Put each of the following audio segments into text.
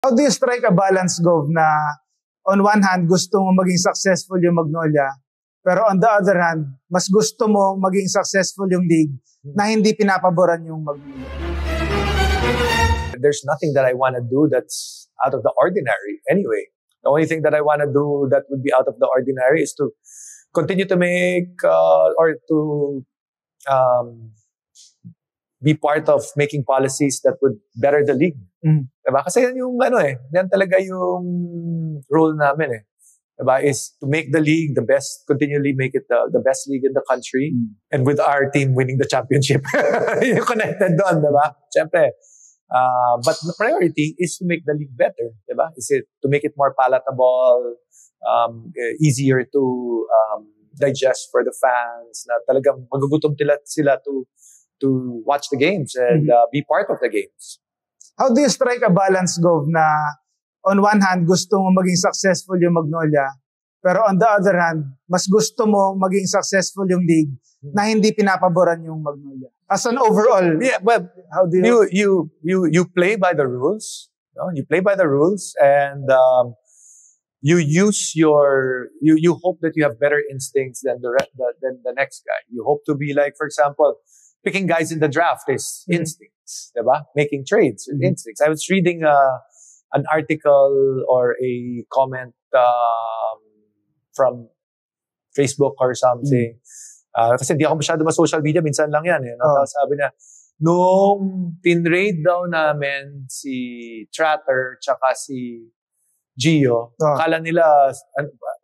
How do you strike a balance, Gov, na on one hand, gusto mo maging successful yung Magnolia, pero on the other hand, mas gusto mo maging successful yung league na hindi pinapaboran yung Magnolia? There's nothing that I want to do that's out of the ordinary anyway. The only thing that I want to do that would be out of the ordinary is to continue to make or to be part of making policies that would better the league. Diba? Kasi yan yung yan talaga yung role namin Diba? Is to make the league the best, continually make it the best league in the country, and with our team winning the championship. Yung connected doon, diba? Siyempre. But the priority is to make the league better, diba? Is it to make it more palatable, easier to digest for the fans, na talagang magugutom sila to watch the games and be part of the games. How do you strike a balance, Gov, na on one hand, gusto mo maging successful yung Magnolia, pero on the other hand, mas gusto mo maging successful yung league na hindi pinapaboran yung Magnolia? As an overall, well, how do you play by the rules. No? You play by the rules, and you use you hope that you have better instincts than the next guy. You hope to be like, for example, picking guys in the draft is instincts, diba? Making trades with instincts. I was reading an article or a comment from Facebook or something. Kasi di ako masyado social media, minsan lang yan. Tapos sabi na, nung tinrade daw namin si Tratter tsaka si Gio, akala nila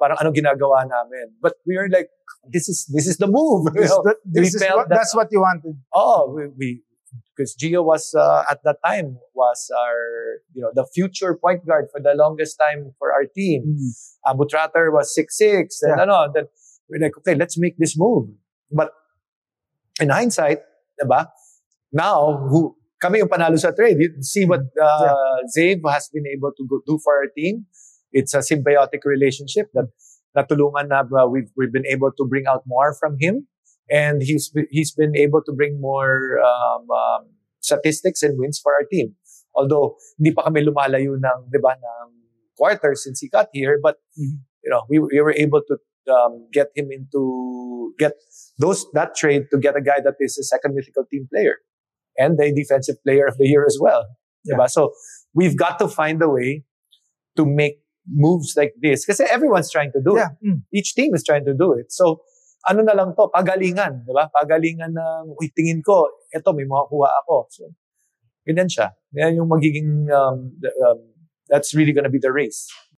parang anong ginagawa namin. But we were like, this is the move. That's what you wanted. Because Gio was at that time was our the future point guard for the longest time for our team. Abu Tratter was 6'6", and then we're like, okay, let's make this move. But in hindsight, diba? Now kami yung panalo sa trade. You see what Zave has been able to do for our team. It's a symbiotic relationship that natulungan na we've been able to bring out more from him, and he's been able to bring more statistics and wins for our team. Although hindi pa kami lumalayo ng quarters since he got here, but we were able to get him that trade to get a guy that is a second mythical team player and the defensive player of the year as well. Yeah. So we've got to find a way to make moves like this kasi everyone's trying to do it. Each team is trying to do it. So ano na lang to, pagalingan, diba? Pagalingan ng, tingin ko, eto, may makakuha ako. So, ganyan siya. Yan yung magiging, that's really gonna be the race.